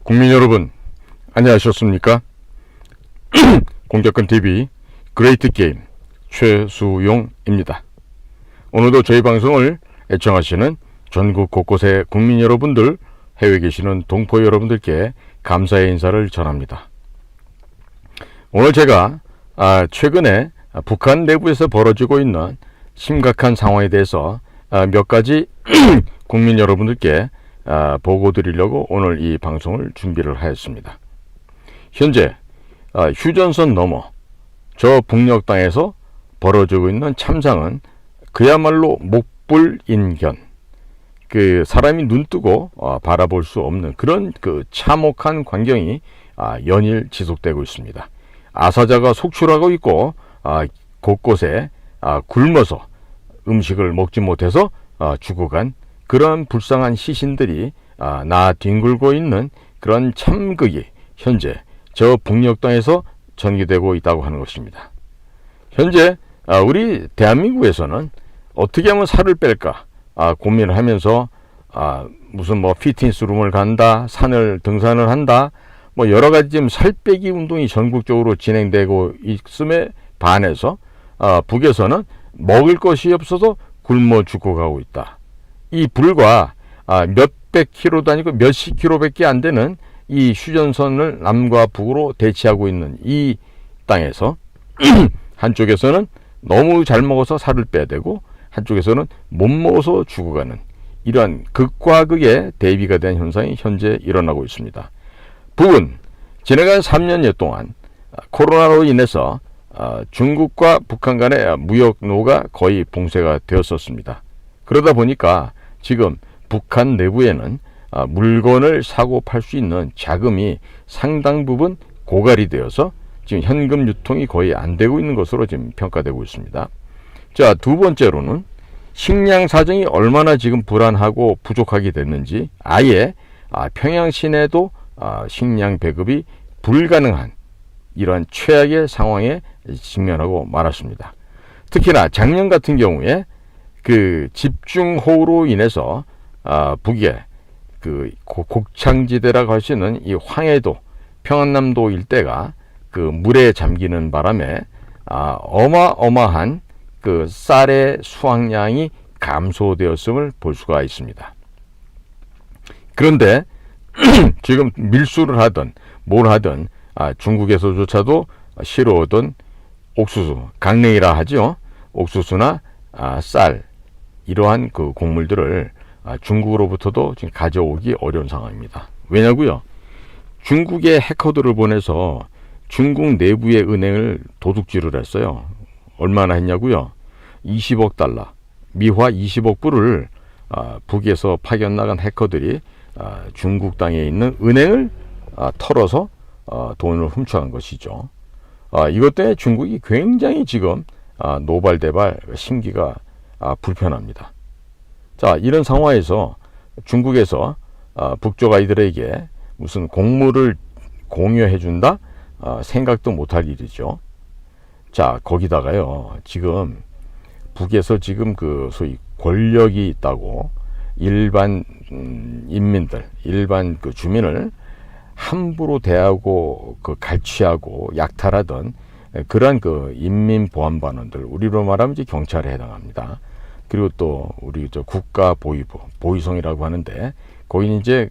국민 여러분, 안녕하셨습니까? 공작근TV 그레이트 게임 최수용입니다. 오늘도 저희 방송을 애청하시는 전국 곳곳의 국민 여러분들, 해외에 계시는 동포 여러분들께 감사의 인사를 전합니다. 오늘 제가 최근에 북한 내부에서 벌어지고 있는 심각한 상황에 대해서 몇 가지 국민 여러분들께 보고 드리려고 오늘 이 방송을 준비를 하였습니다. 현재 휴전선 너머 저 북녘 땅에서 벌어지고 있는 참상은 그야말로 목불인견, 사람이 눈뜨고 바라볼 수 없는 그런 참혹한 광경이 연일 지속되고 있습니다. 아사자가 속출하고 있고 곳곳에 굶어서 음식을 먹지 못해서 죽어간 그런 불쌍한 시신들이 나 뒹굴고 있는 그런 참극이 현재 저 북녘 땅에서 전개되고 있다고 하는 것입니다. 현재 우리 대한민국에서는 어떻게 하면 살을 뺄까 고민을 하면서 무슨 피트니스룸을 간다, 산을 등산을 한다, 여러 가지 지금 살 빼기 운동이 전국적으로 진행되고 있음에 반해서 북에서는 먹을 것이 없어서 굶어 죽어가고 있다. 이 불과 몇백 킬로도 아니고 몇십 킬로밖에 안 되는 이 휴전선을 남과 북으로 대치하고 있는 이 땅에서 한쪽에서는 너무 잘 먹어서 살을 빼야 되고 한쪽에서는 못 먹어서 죽어가는 이러한 극과 극의 대비가 된 현상이 현재 일어나고 있습니다. 북은 지나간 3년여 동안 코로나로 인해서 중국과 북한 간의 무역로가 거의 봉쇄가 되었었습니다. 그러다 보니까 지금 북한 내부에는 물건을 사고 팔 수 있는 자금이 상당 부분 고갈이 되어서 지금 현금 유통이 거의 안 되고 있는 것으로 지금 평가되고 있습니다. 자, 두 번째로는 식량 사정이 얼마나 지금 불안하고 부족하게 됐는지 아예 평양 시내도 식량 배급이 불가능한 이러한 최악의 상황에 직면하고 말았습니다. 특히나 작년 같은 경우에 집중호우로 인해서 북의 곡창지대라고 할 수 있는 이 황해도, 평안남도 일대가 물에 잠기는 바람에 어마어마한 쌀의 수확량이 감소되었음을 볼 수가 있습니다. 그런데 지금 밀수를 하든 뭘 하든 중국에서조차도 실어오던 옥수수, 강냉이라 하죠. 옥수수나 쌀, 이러한 곡물들을 중국으로부터도 지금 가져오기 어려운 상황입니다. 왜냐고요? 중국의 해커들을 보내서 중국 내부의 은행을 도둑질을 했어요. 얼마나 했냐고요? 20억 달러, 미화 20억 불을 북에서 파견 나간 해커들이 중국 땅에 있는 은행을 털어서 돈을 훔쳐간 것이죠. 이것 때문에 중국이 굉장히 지금 노발대발 심기가 불편합니다. 자, 이런 상황에서 중국에서 북쪽 아이들에게 무슨 곡물을 공유해 준다? 생각도 못할 일이죠. 자, 거기다가요, 지금 북에서 지금 소위 권력이 있다고 일반 인민들, 일반 주민을 함부로 대하고 갈취하고 약탈하던 그러한 인민보안반원들, 우리로 말하면 이제 경찰에 해당합니다. 그리고 또 우리 국가보위부, 보위성이라고 하는데 거기는 이제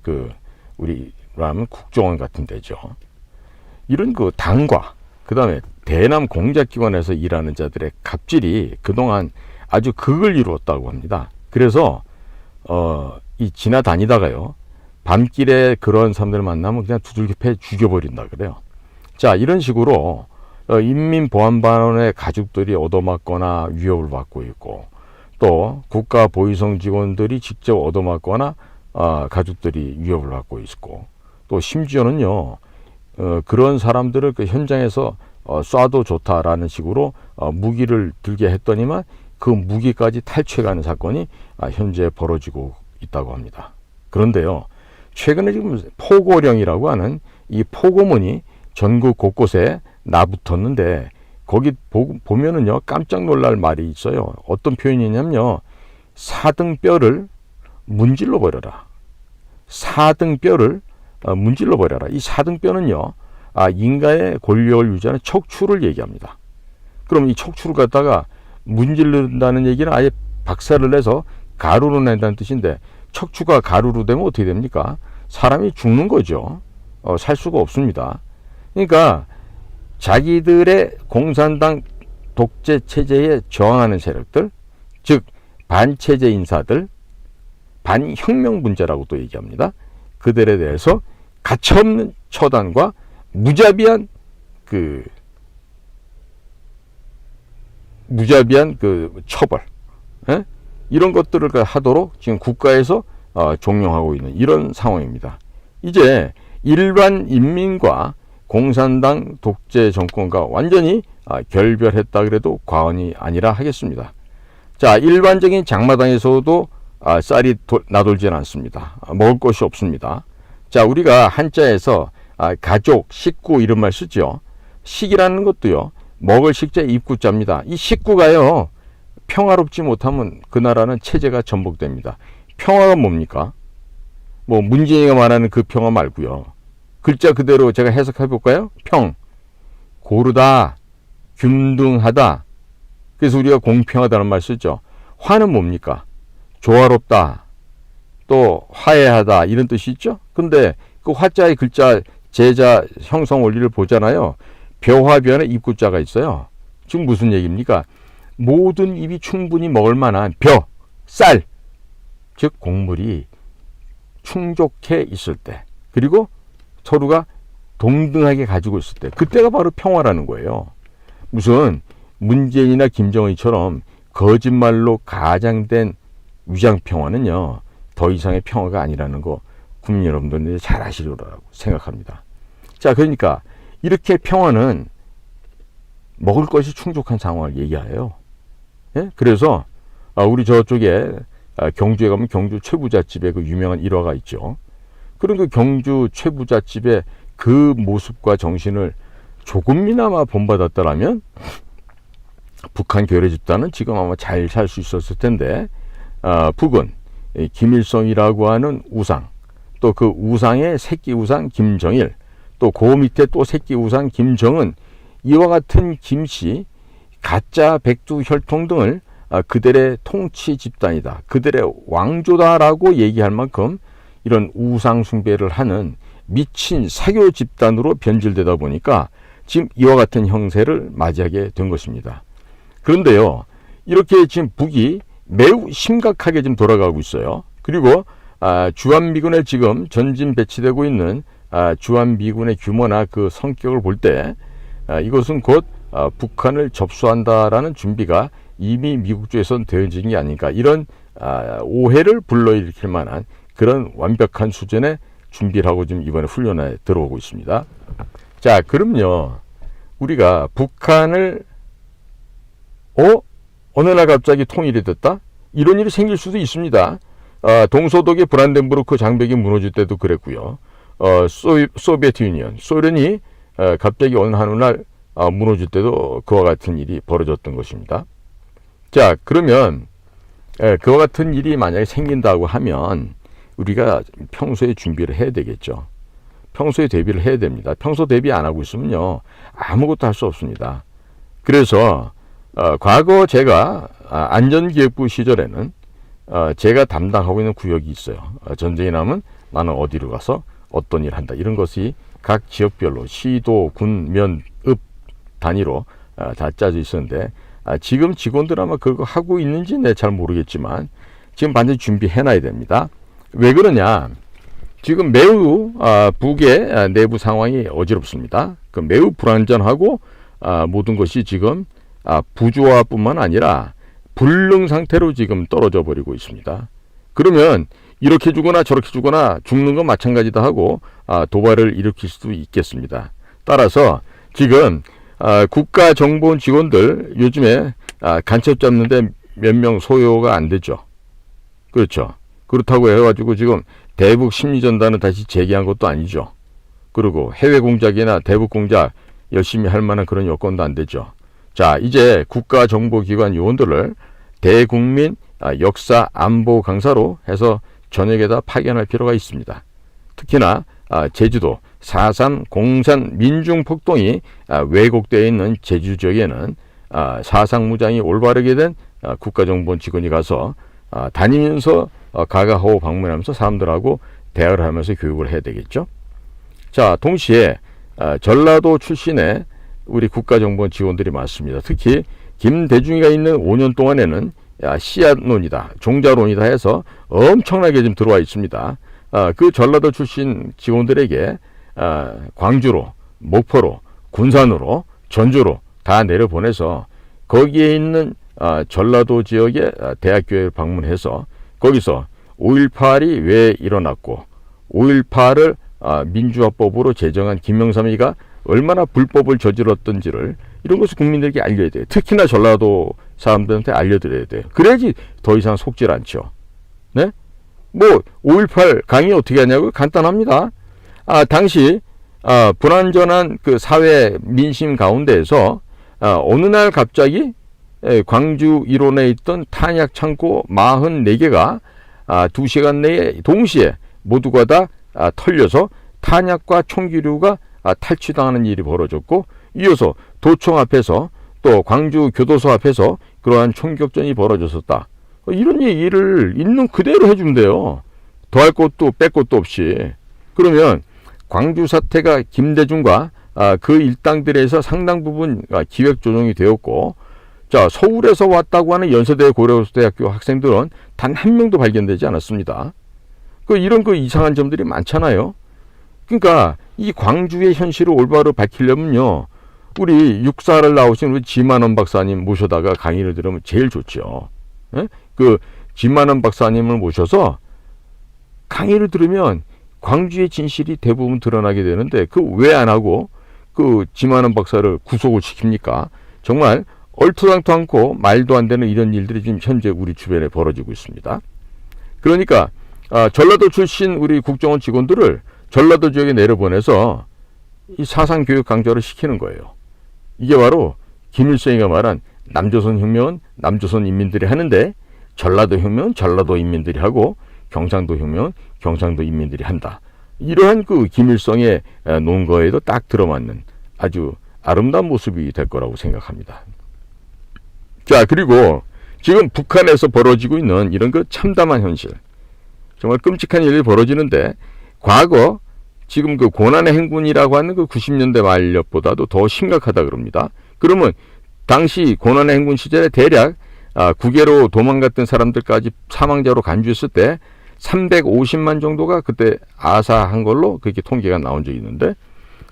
우리로 하면 국정원 같은 데죠. 이런 당과 그다음에 대남 공작기관에서 일하는 자들의 갑질이 그동안 아주 극을 이루었다고 합니다. 그래서 이 지나다니다가요, 밤길에 그런 사람들을 만나면 그냥 두들겨 패 죽여버린다 그래요. 자, 이런 식으로 인민보안반원의 가족들이 얻어맞거나 위협을 받고 있고, 또 국가보위성 직원들이 직접 얻어맞거나 가족들이 위협을 받고 있고, 또 심지어는요, 그런 사람들을 현장에서 쏴도 좋다라는 식으로 무기를 들게 했더니만 그 무기까지 탈취해가는 사건이 현재 벌어지고 있다고 합니다. 그런데요, 최근에 지금 포고령이라고 하는 이 포고문이 전국 곳곳에 나붙었는데 거기 보면은요, 깜짝 놀랄 말이 있어요. 어떤 표현이냐면요, 4등 뼈를 문질러 버려라. 4등 뼈를 문질러 버려라. 이 사등뼈는요, 인간의 권력을 유지하는 척추를 얘기합니다. 그럼 이 척추를 갖다가 문지른다는 얘기는 아예 박살을 내서 가루로 낸다는 뜻인데, 척추가 가루로 되면 어떻게 됩니까? 사람이 죽는 거죠. 살 수가 없습니다. 그러니까 자기들의 공산당 독재 체제에 저항하는 세력들, 즉 반체제 인사들, 반혁명분자라고도 얘기합니다. 그들에 대해서 가차없는 처단과 무자비한 그 처벌, 이런 것들을 하도록 지금 국가에서 종용하고 있는 이런 상황입니다. 이제 일반 인민과 공산당 독재 정권과 완전히 결별했다 그래도 과언이 아니라 하겠습니다. 자, 일반적인 장마당에서도 쌀이 나돌지는 않습니다. 먹을 것이 없습니다. 자, 우리가 한자에서 가족, 식구 이런 말 쓰죠. 식이라는 것도요, 먹을 식자 입구자입니다. 이 식구가요, 평화롭지 못하면 그 나라는 체제가 전복됩니다. 평화가 뭡니까? 뭐 문재인이가 말하는 그 평화 말고요. 글자 그대로 제가 해석해 볼까요? 평, 고르다, 균등하다. 그래서 우리가 공평하다는 말 쓰죠. 화는 뭡니까? 조화롭다, 또 화해하다 이런 뜻이 있죠. 근데 그 화자의 글자 제자 형성 원리를 보잖아요. 벼화변에 입구자가 있어요. 지금 무슨 얘기입니까? 모든 입이 충분히 먹을 만한 벼, 쌀, 즉 곡물이 충족해 있을 때, 그리고 서로가 동등하게 가지고 있을 때, 그때가 바로 평화라는 거예요. 무슨 문재인이나 김정은처럼 거짓말로 가장된 위장평화는요, 더 이상의 평화가 아니라는 거 국민 여러분들이 잘 아시리라고 생각합니다. 자, 그러니까 이렇게 평화는 먹을 것이 충족한 상황을 얘기해요. 예? 그래서 우리 저쪽에 경주에 가면 경주 최부잣집에 그 유명한 일화가 있죠. 그런 그 경주 최부잣집의 그 모습과 정신을 조금이나마 본받았더라면 북한 괴뢰 집단은 지금 아마 잘 살 수 있었을 텐데, 북은 김일성이라고 하는 우상, 또 그 우상의 새끼 우상 김정일, 또 그 밑에 또 새끼 우상 김정은, 이와 같은 김씨, 가짜 백두 혈통 등을 그들의 통치 집단이다, 그들의 왕조다라고 얘기할 만큼 이런 우상 숭배를 하는 미친 사교 집단으로 변질되다 보니까 지금 이와 같은 형세를 맞이하게 된 것입니다. 그런데요, 이렇게 지금 북이 매우 심각하게 지금 돌아가고 있어요. 그리고 주한미군에 지금 전진 배치되고 있는 주한미군의 규모나 그 성격을 볼 때 이것은 곧 북한을 접수한다라는 준비가 이미 미국 쪽에서는 되어진 게 아닌가, 이런 오해를 불러일으킬 만한 그런 완벽한 수준의 준비를 하고 지금 이번에 훈련에 들어오고 있습니다. 자, 그럼요, 우리가 북한을 어느 날 갑자기 통일이 됐다? 이런 일이 생길 수도 있습니다. 동서독의 브란덴부르크 장벽이 무너질 때도 그랬고요. 소비에트 유니언, 소련이 갑자기 어느 날 무너질 때도 그와 같은 일이 벌어졌던 것입니다. 자, 그러면 그와 같은 일이 만약에 생긴다고 하면 우리가 평소에 준비를 해야 되겠죠. 평소에 대비를 해야 됩니다. 평소 대비 안 하고 있으면요, 아무것도 할 수 없습니다. 그래서 과거 제가 안전기획부 시절에는 제가 담당하고 있는 구역이 있어요. 전쟁이 나면 나는 어디로 가서 어떤 일을 한다, 이런 것이 각 지역별로 시도, 군, 면, 읍 단위로 다 짜져 있었는데, 지금 직원들 아마 그거 하고 있는지 잘 모르겠지만 지금 반드시 준비해놔야 됩니다. 왜 그러냐, 지금 매우 북의 내부 상황이 어지럽습니다. 그 매우 불안전하고 모든 것이 지금 부조화뿐만 아니라 불능 상태로 지금 떨어져 버리고 있습니다. 그러면 이렇게 주거나 저렇게 주거나 죽는 건 마찬가지다 하고 도발을 일으킬 수도 있겠습니다. 따라서 지금 국가정보원 직원들 요즘에 간첩 잡는데 몇 명 소요가 안 되죠. 그렇죠. 그렇다고 해가지고 지금 대북 심리전단을 다시 재개한 것도 아니죠. 그리고 해외 공작이나 대북 공작 열심히 할 만한 그런 여건도 안 되죠. 자, 이제 국가정보기관 요원들을 대국민 역사 안보 강사로 해서 전역에다 파견할 필요가 있습니다. 특히나 제주도 4.3 공산 민중폭동이 왜곡되어 있는 제주 지역에는 사상무장이 올바르게 된 국가정보원 직원이 가서 다니면서 가가호호 방문하면서 사람들하고 대화를 하면서 교육을 해야 되겠죠. 자, 동시에 전라도 출신의 우리 국가정보원 직원들이 많습니다. 특히 김대중이가 있는 5년 동안에는 씨앗론이다, 종자론이다 해서 엄청나게 지금 들어와 있습니다. 그 전라도 출신 직원들에게 광주로, 목포로, 군산으로, 전주로 다 내려보내서 거기에 있는 전라도 지역의 대학교에 방문해서 거기서 5.18이 왜 일어났고 5.18을 민주화법으로 제정한 김영삼이가 얼마나 불법을 저질렀던지를 이런 것을 국민들에게 알려야 돼요. 특히나 전라도 사람들한테 알려드려야 돼요. 그래야지 더 이상 속질 않죠. 네? 뭐 5.18 강의 어떻게 하냐고? 간단합니다. 당시 불완전한 그 사회 민심 가운데에서 어느 날 갑자기 광주 일원에 있던 탄약 창고 44개가 2시간 내에 동시에 모두가 다 털려서 탄약과 총기류가 탈취당하는 일이 벌어졌고, 이어서 도청 앞에서 또 광주 교도소 앞에서 그러한 총격전이 벌어졌었다. 이런 얘기를 있는 그대로 해주면 돼요. 더할 것도 뺄 것도 없이. 그러면 광주 사태가 김대중과 그 일당들에서 상당 부분 기획 조정이 되었고, 자, 서울에서 왔다고 하는 연세대 고려대학교 학생들은 단 한 명도 발견되지 않았습니다. 이런 이상한 점들이 많잖아요. 그러니까 이 광주의 현실을 올바로 밝히려면요, 우리 육사를 나오신 우리 지만원 박사님 모셔다가 강의를 들으면 제일 좋죠. 예? 그 지만원 박사님을 모셔서 강의를 들으면 광주의 진실이 대부분 드러나게 되는데, 왜 안 하고 그 지만원 박사를 구속을 시킵니까? 정말 얼토당토 않고 말도 안 되는 이런 일들이 지금 현재 우리 주변에 벌어지고 있습니다. 그러니까 전라도 출신 우리 국정원 직원들을 전라도 지역에 내려보내서 이 사상교육 강좌를 시키는 거예요. 이게 바로 김일성이가 말한 남조선 혁명은 남조선 인민들이 하는데, 전라도 혁명은 전라도 인민들이 하고, 경상도 혁명은 경상도 인민들이 한다. 이러한 김일성의 논거에도 딱 들어맞는 아주 아름다운 모습이 될 거라고 생각합니다. 자, 그리고 지금 북한에서 벌어지고 있는 이런 참담한 현실, 정말 끔찍한 일이 벌어지는데, 과거 지금 고난의 행군이라고 하는 90년대 말년보다도 더 심각하다 그럽니다. 그러면 당시 고난의 행군 시절에 대략 국외로 도망갔던 사람들까지 사망자로 간주했을 때 350만 정도가 그때 아사한 걸로 그렇게 통계가 나온 적이 있는데,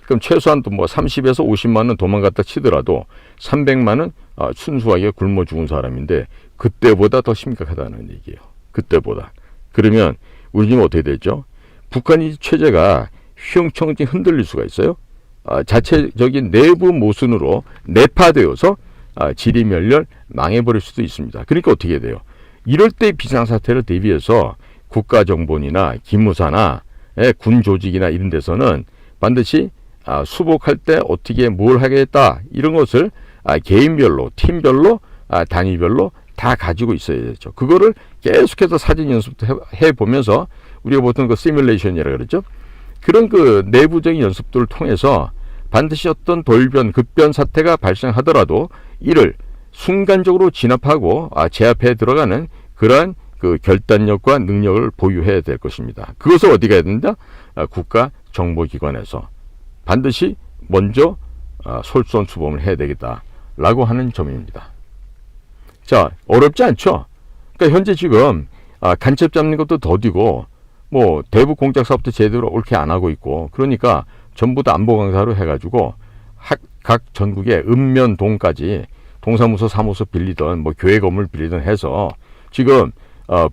그럼 최소한 또 30에서 50만은 도망갔다 치더라도 300만은 순수하게 굶어 죽은 사람인데, 그때보다 더 심각하다는 얘기예요. 그때보다. 그러면 우리 지금 어떻게 되죠? 북한이 체제가 휘영청이 흔들릴 수가 있어요. 자체적인 내부 모순으로 내파되어서 지리멸렬 망해버릴 수도 있습니다. 그러니까 어떻게 돼요? 이럴 때 비상사태를 대비해서 국가정보원이나 기무사나 군 조직이나 이런 데서는 반드시 수복할 때 어떻게 뭘 하겠다, 이런 것을 개인별로, 팀별로, 단위별로 다 가지고 있어야 되죠. 그거를 계속해서 사진 연습도 해보면서, 우리가 보통 시뮬레이션이라고 그러죠. 그런 내부적인 연습들을 통해서 반드시 어떤 돌변, 급변 사태가 발생하더라도 이를 순간적으로 진압하고 제압해 들어가는 그러한 결단력과 능력을 보유해야 될 것입니다. 그것을 어디가 해야 된다? 국가정보기관에서 반드시 먼저 솔선수범을 해야 되겠다라고 하는 점입니다. 자, 어렵지 않죠? 그러니까 현재 지금 간첩 잡는 것도 더디고, 대북 공작 사업도 제대로 옳게 안 하고 있고, 그러니까 전부 다 안보 강사로 해가지고 각 전국의 읍면동까지 동사무소, 사무소 빌리던 교회 건물 빌리던 해서 지금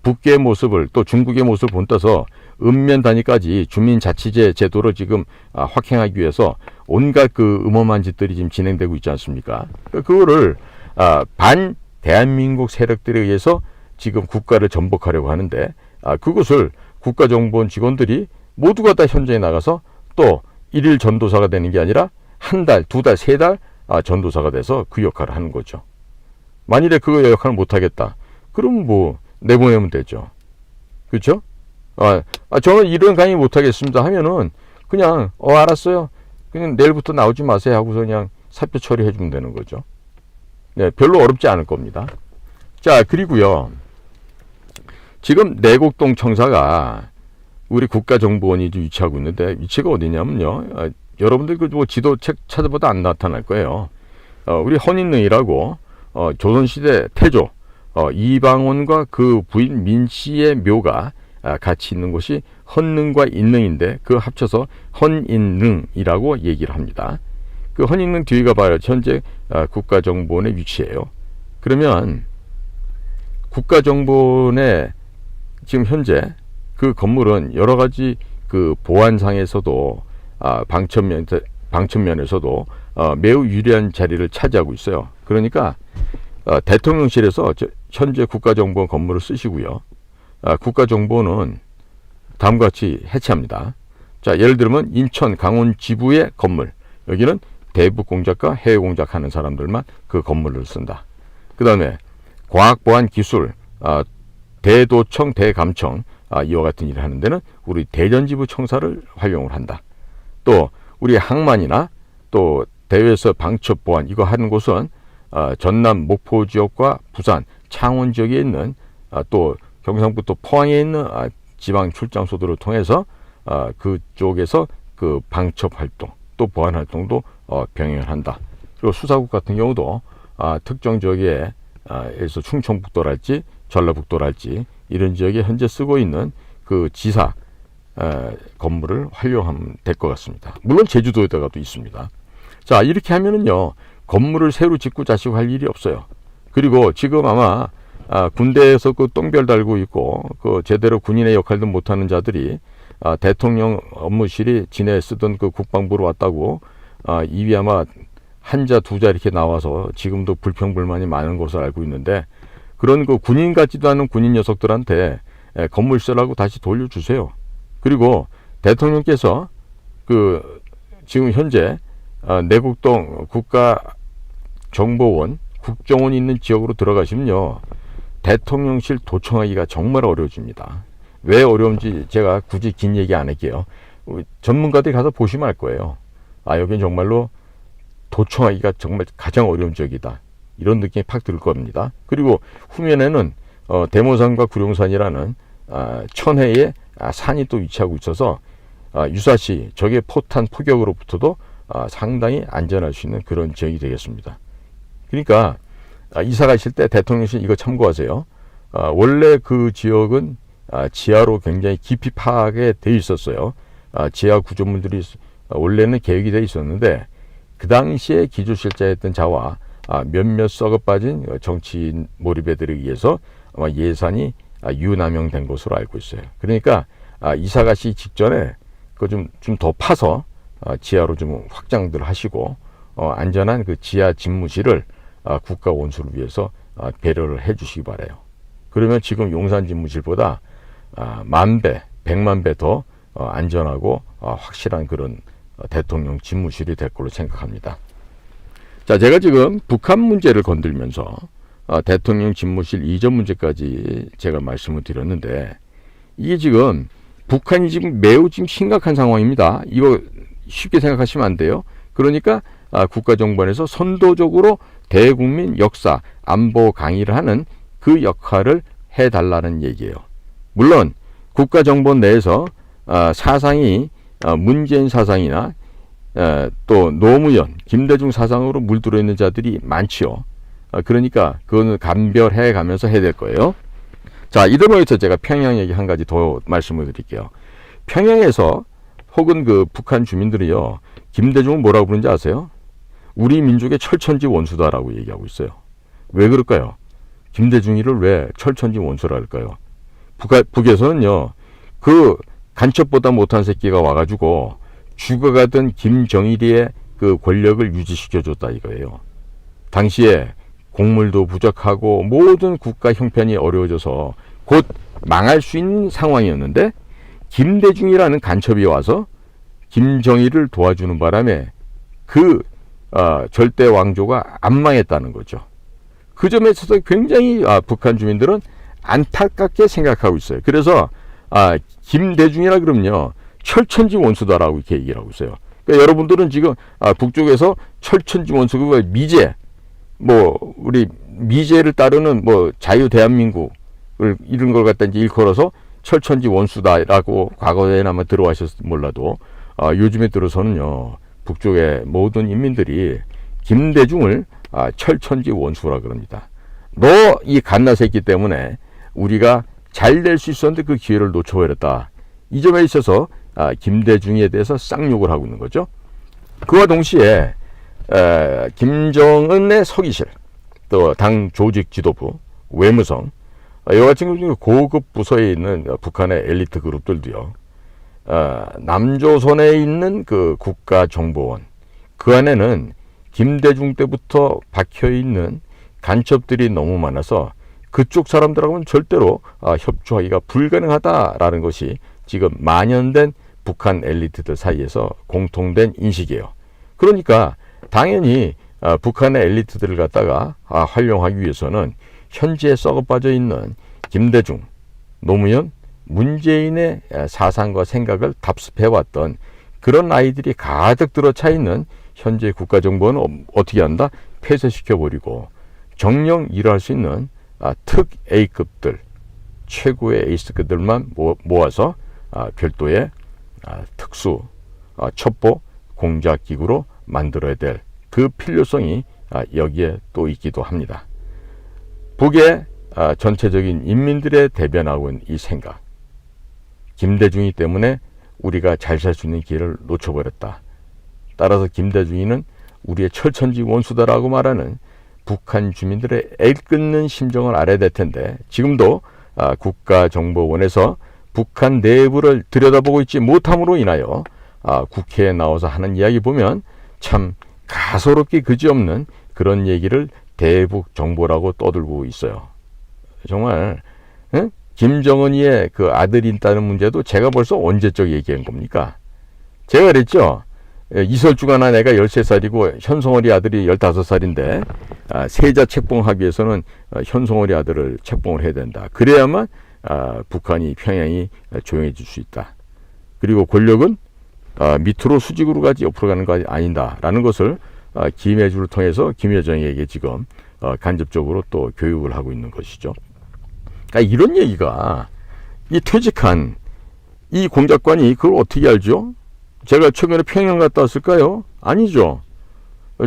북계의 모습을, 또 중국의 모습을 본따서 읍면 단위까지 주민자치제 제도를 지금 확행하기 위해서 온갖 음험한 짓들이 지금 진행되고 있지 않습니까? 그거를 반 대한민국 세력들에 의해서 지금 국가를 전복하려고 하는데, 그것을 국가정보원 직원들이 모두가 다 현장에 나가서 또 일일 전도사가 되는 게 아니라 한 달, 두 달, 세 달 전도사가 돼서 그 역할을 하는 거죠. 만일에 그 역할을 못하겠다, 그럼 내보내면 되죠. 그렇죠? 저는 이런 강의 못하겠습니다 하면은 그냥 알았어요. 그냥 내일부터 나오지 마세요 하고서 그냥 사표 처리해 주면 되는 거죠. 네, 별로 어렵지 않을 겁니다. 자, 그리고요. 지금 내곡동 청사가 우리 국가정보원이 위치하고 있는데 위치가 어디냐면요. 여러분들 그 뭐 지도책 찾아봐도 안 나타날 거예요. 우리 헌인릉이라고 조선시대 태조 이방원과 그 부인 민씨의 묘가 같이 있는 곳이 헌릉과 인릉인데 그 합쳐서 헌인릉이라고 얘기를 합니다. 그 헌인릉 뒤가 봐요. 현재 국가정보원의 위치예요. 그러면 국가정보원의 지금 현재 그 건물은 여러 가지 그 보안상에서도 방천면에서도 매우 유리한 자리를 차지하고 있어요. 그러니까 대통령실에서 현재 국가정보원 건물을 쓰시고요. 국가정보원은 다음과 같이 해체합니다. 자, 예를 들면 인천 강원 지부의 건물, 여기는 대북 공작과 해외 공작하는 사람들만 그 건물을 쓴다. 그 다음에 과학보안기술, 대도청, 대감청 이와 같은 일을 하는 데는 우리 대전지부 청사를 활용을 한다. 또 우리 항만이나 또 대외에서 방첩보안 이거 하는 곳은 전남 목포 지역과 부산 창원 지역에 있는 또 경상북도 포항에 있는 지방 출장소들을 통해서 그쪽에서 그 방첩 활동 또 보안 활동도 병행을 한다. 그리고 수사국 같은 경우도 특정 지역에 에서 충청북도랄지 전라북도랄지 이런 지역에 현재 쓰고 있는 그 지사 건물을 활용하면 될 것 같습니다. 물론 제주도에다가도 있습니다. 자, 이렇게 하면은요 건물을 새로 짓고 자시고 할 일이 없어요. 그리고 지금 아마 군대에서 그 똥별 달고 있고 그 제대로 군인의 역할도 못하는 자들이 대통령 업무실이 지내 쓰던 그 국방부로 왔다고 입이 아마 한자 두자 이렇게 나와서 지금도 불평불만이 많은 것으로 알고 있는데 그런 그 군인 같지도 않은 군인 녀석들한테 건물 쓰라고 다시 돌려주세요. 그리고 대통령께서 그 지금 현재 내곡동 국가정보원 국정원이 있는 지역으로 들어가시면요 대통령실 도청하기가 정말 어려워집니다. 왜 어려운지 제가 굳이 긴 얘기 안 할게요. 전문가들이 가서 보시면 알 거예요. 여긴 정말로 도청하기가 정말 가장 어려운 지역이다. 이런 느낌이 팍 들 겁니다. 그리고 후면에는 대모산과 구룡산이라는 천혜의 산이 또 위치하고 있어서 유사시 적의 포탄 포격으로부터도 상당히 안전할 수 있는 그런 지역이 되겠습니다. 그러니까 이사 가실 때 대통령실 이거 참고하세요. 원래 그 지역은 지하로 굉장히 깊이 파게 돼 있었어요. 지하 구조물들이 원래는 계획이 돼 있었는데 그 당시에 기조실장했던 자와 몇몇 썩어빠진 정치인 몰입에 들기 위해서 아마 예산이 유남용된 것으로 알고 있어요. 그러니까 이사 가시 직전에 그 좀 더 파서 지하로 좀 확장들 하시고 안전한 그 지하 집무실을 국가 원수를 위해서 배려를 해 주시기 바라요. 그러면 지금 용산 집무실보다 10,000배, 1,000,000배 더 안전하고 확실한 그런 대통령 집무실이 될 걸로 생각합니다. 자, 제가 지금 북한 문제를 건들면서 대통령 집무실 이전 문제까지 제가 말씀을 드렸는데 이게 지금 북한이 지금 매우 지금 심각한 상황입니다. 이거 쉽게 생각하시면 안 돼요. 그러니까 국가정보원에서 선도적으로 대국민 역사 안보 강의를 하는 그 역할을 해달라는 얘기예요. 물론 국가정보원 내에서 사상이 문재인 사상이나 또 노무현, 김대중 사상으로 물들어 있는 자들이 많지요. 그러니까 그거는 감별해 가면서 해야 될 거예요. 자, 이더머에서 제가 평양 얘기 한 가지 더 말씀을 드릴게요. 평양에서 혹은 그 북한 주민들이요, 김대중을 뭐라고 부르는지 아세요? 우리 민족의 철천지 원수다라고 얘기하고 있어요. 왜 그럴까요? 김대중이를 왜 철천지 원수라 할까요? 북에서는요, 그 간첩보다 못한 새끼가 와가지고 죽어가던 김정일의 그 권력을 유지시켜줬다 이거예요. 당시에 곡물도 부족하고 모든 국가 형편이 어려워져서 곧 망할 수 있는 상황이었는데 김대중이라는 간첩이 와서 김정일을 도와주는 바람에 그 절대 왕조가 안 망했다는 거죠. 그 점에 있어서 굉장히 북한 주민들은 안타깝게 생각하고 있어요. 그래서 김대중이라 그러면요, 철천지 원수다라고 이렇게 얘기를 하고 있어요. 그러니까 여러분들은 지금 북쪽에서 철천지 원수가 미제, 뭐 우리 미제를 따르는 뭐 자유 대한민국을 이런 걸 갖다 이제 일컬어서 철천지 원수다라고 과거에나마 들어와셨을지 몰라도 요즘에 들어서는요 북쪽의 모든 인민들이 김대중을 철천지 원수라 그럽니다. 너 이 갓나 새끼 때문에 우리가 잘 될 수 있었는데 그 기회를 놓쳐버렸다. 이 점에 있어서 김대중에 대해서 쌍욕을 하고 있는 거죠. 그와 동시에 김정은의 서기실, 또 당 조직 지도부, 외무성, 이와 같은 경우 고급 부서에 있는 북한의 엘리트 그룹들도요. 남조선에 있는 그 국가정보원, 그 안에는 김대중 때부터 박혀있는 간첩들이 너무 많아서 그쪽 사람들하고는 절대로 협조하기가 불가능하다라는 것이 지금 만연된 북한 엘리트들 사이에서 공통된 인식이에요. 그러니까 당연히 북한의 엘리트들을 갖다가 활용하기 위해서는 현지에 썩어 빠져 있는 김대중, 노무현, 문재인의 사상과 생각을 답습해왔던 그런 아이들이 가득 들어차 있는 현재 국가정보는 어떻게 한다? 폐쇄시켜버리고 정령 일할 수 있는 특 A급들, 최고의 에이스급들만 모아서 별도의 특수 첩보 공작기구로 만들어야 될 그 필요성이 여기에 또 있기도 합니다. 북의 전체적인 인민들의 대변하고 있는 이 생각, 김대중이 때문에 우리가 잘 살 수 있는 기회를 놓쳐버렸다. 따라서 김대중이는 우리의 철천지 원수다라고 말하는 북한 주민들의 애끓는 심정을 알아야 될 텐데 지금도 국가정보원에서 북한 내부를 들여다보고 있지 못함으로 인하여 국회에 나와서 하는 이야기 보면 참 가소롭기 그지없는 그런 얘기를 대북 정보라고 떠들고 있어요. 정말 김정은이의 그 아들이 있다는 문제도 제가 벌써 언제적 얘기한 겁니까? 제가 그랬죠. 이설주가 나 내가 13살이고 현송월이 아들이 15살인데 세자 책봉하기 위해서는 현송월이 아들을 책봉을 해야 된다. 그래야만 북한이 평양이 조용해질 수 있다. 그리고 권력은 밑으로 수직으로 가지 옆으로 가는 거 아닌다라는 것을 김해주를 통해서 김여정에게 지금 간접적으로 또 교육을 하고 있는 것이죠. 그러니까 이런 얘기가 이 퇴직한 이 공작관이 그걸 어떻게 알죠? 제가 최근에 평양 갔다 왔을까요? 아니죠.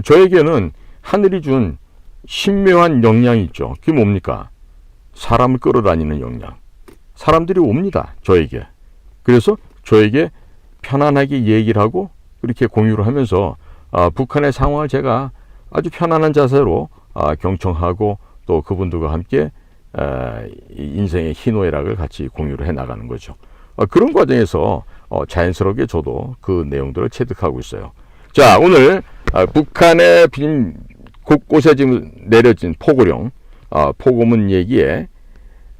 저에게는 하늘이 준 신묘한 역량이 있죠. 그게 뭡니까? 사람을 끌어다니는 역량. 사람들이 옵니다. 저에게. 그래서 저에게 편안하게 얘기를 하고 그렇게 공유를 하면서 북한의 상황을 제가 아주 편안한 자세로 경청하고 또 그분들과 함께 인생의 희노애락을 같이 공유를 해나가는 거죠. 그런 과정에서 자연스럽게 저도 그 내용들을 체득하고 있어요. 자, 오늘 북한의 곳곳에 지금 내려진 포고령, 포고문 얘기에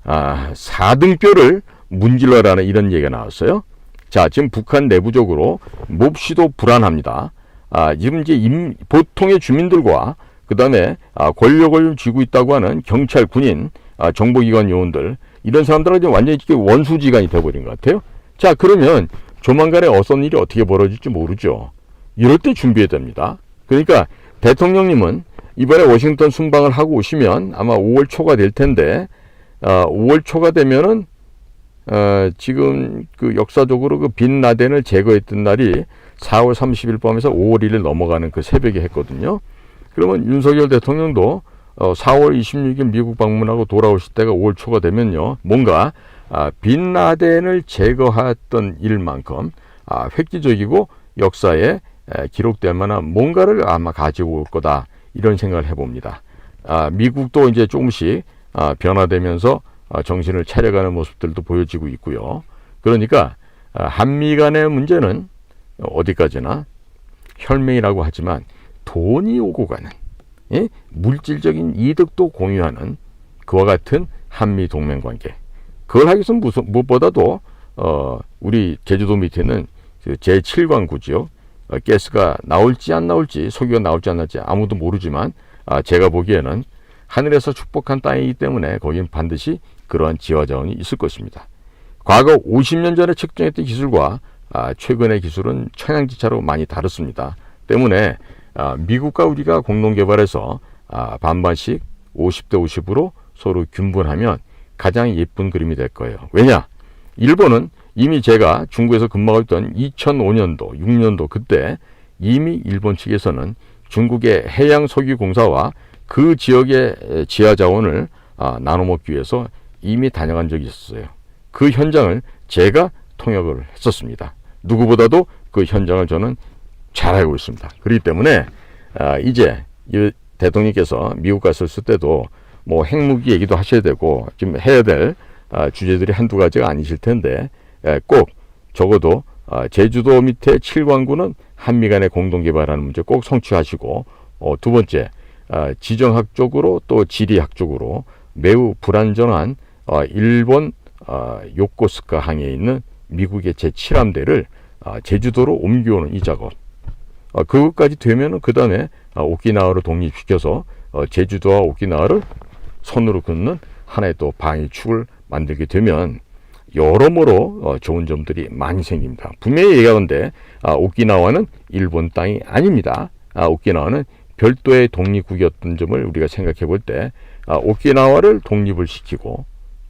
4등뼈를 문질러라는 이런 얘기가 나왔어요. 자, 지금 북한 내부적으로 몹시도 불안합니다. 지금 이제 보통의 주민들과 그 다음에 권력을 쥐고 있다고 하는 경찰, 군인, 정보기관 요원들 이런 사람들은 완전히 원수지간이 돼버린 것 같아요. 자, 그러면 조만간에 어떤 일이 어떻게 벌어질지 모르죠. 이럴 때 준비해야 됩니다. 그러니까 대통령님은 이번에 워싱턴 순방을 하고 오시면 아마 5월 초가 될 텐데 5월 초가 되면은 지금 그 역사적으로 그 빈 라덴을 제거했던 날이 4월 30일 밤에서 5월 1일 넘어가는 그 새벽에 했거든요. 그러면 윤석열 대통령도 4월 26일 미국 방문하고 돌아오실 때가 5월 초가 되면요. 뭔가 빈 라덴을 제거했던 일만큼 획기적이고 역사에 기록될 만한 뭔가를 아마 가지고 올 거다. 이런 생각을 해봅니다. 미국도 이제 조금씩 변화되면서 정신을 차려가는 모습들도 보여지고 있고요. 그러니까 한미 간의 문제는 어디까지나 혈맹이라고 하지만 돈이 오고 가는 물질적인 이득도 공유하는 그와 같은 한미 동맹 관계. 그걸 하기 위해서는 무엇보다도 우리 제주도 밑에는 제7광구지요. 가스가 나올지 안 나올지, 석유가 나올지 안 나올지 아무도 모르지만 제가 보기에는 하늘에서 축복한 땅이기 때문에 거기는 반드시 그러한 지화 자원이 있을 것입니다. 과거 50년 전에 측정했던 기술과 최근의 기술은 천양지차로 많이 다릅니다. 때문에 미국과 우리가 공동 개발해서 반반씩 50대 50으로 서로 균분하면 가장 예쁜 그림이 될 거예요. 왜냐? 일본은 이미 제가 중국에서 근무하고 있던 2005년도, 6년도 그때 이미 일본 측에서는 중국의 해양 석유 공사와 그 지역의 지하 자원을 나눠 먹기 위해서 이미 다녀간 적이 있었어요. 그 현장을 제가 통역을 했었습니다. 누구보다도 그 현장을 저는 잘 알고 있습니다. 그렇기 때문에 이제 이 대통령께서 미국 갔었을 때도 뭐 핵무기 얘기도 하셔야 되고 지금 해야 될 주제들이 한두 가지가 아니실 텐데 꼭 적어도 제주도 밑에 칠광구는 한미 간의 공동 개발하는 문제 꼭 성취하시고 두 번째 지정학적으로 또 지리학적으로 매우 불안전한 일본 요코스카 항에 있는 미국의 제7함대를 제주도로 옮겨오는 이 작업 그것까지 되면은 그 다음에 오키나와를 독립시켜서 제주도와 오키나와를 손으로 긋는 하나의 또 방위축을 만들게 되면 여러모로 좋은 점들이 많이 생깁니다. 분명히 얘기하건대 오키나와는 일본 땅이 아닙니다. 오키나와는 별도의 독립국이었던 점을 우리가 생각해 볼 때 오키나와를 독립을 시키고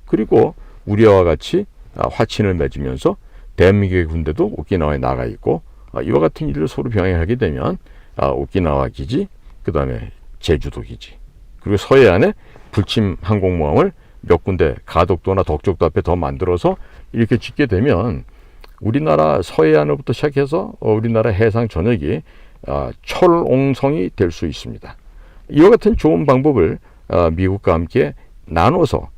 그리고 우리와 같이 화친을 맺으면서 대한민국의 군대도 오키나와에 나가 있고 이와 같은 일을 서로 병행하게 되면 오키나와 기지, 그 다음에 제주도 기지, 그리고 서해안에 불침 항공모함을 몇 군데 가덕도나 덕적도 앞에 더 만들어서 이렇게 짓게 되면 우리나라 서해안으로부터 시작해서 우리나라 해상 전역이 철옹성이 될 수 있습니다. 이와 같은 좋은 방법을 미국과 함께 나눠서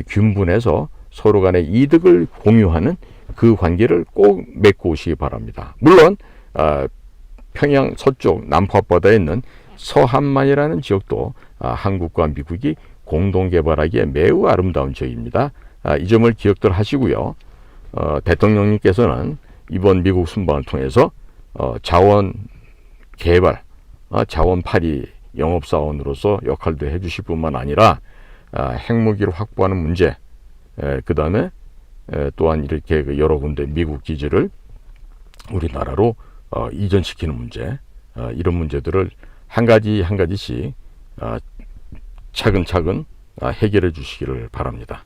균분해서 서로 간의 이득을 공유하는 그 관계를 꼭 맺고 오시기 바랍니다. 물론 평양 서쪽 남부 앞바다에 있는 서한만이라는 지역도 한국과 미국이 공동 개발하기에 매우 아름다운 지역입니다. 이 점을 기억들 하시고요. 대통령님께서는 이번 미국 순방을 통해서 자원 개발, 자원 팔이 영업사원으로서 역할도 해주실 뿐만 아니라 핵무기를 확보하는 문제, 그 다음에 또한 이렇게 여러 군데 미국 기지를 우리나라로 이전시키는 문제, 이런 문제들을 한 가지 한 가지씩 차근차근 해결해 주시기를 바랍니다.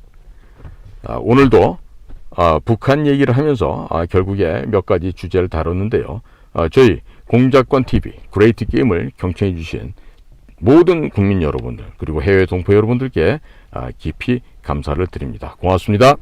오늘도 북한 얘기를 하면서 결국에 몇 가지 주제를 다뤘는데요. 저희 공작권 TV 그레이트 게임을 경청해 주신 모든 국민 여러분들 그리고 해외 동포 여러분들께 깊이 감사를 드립니다. 고맙습니다.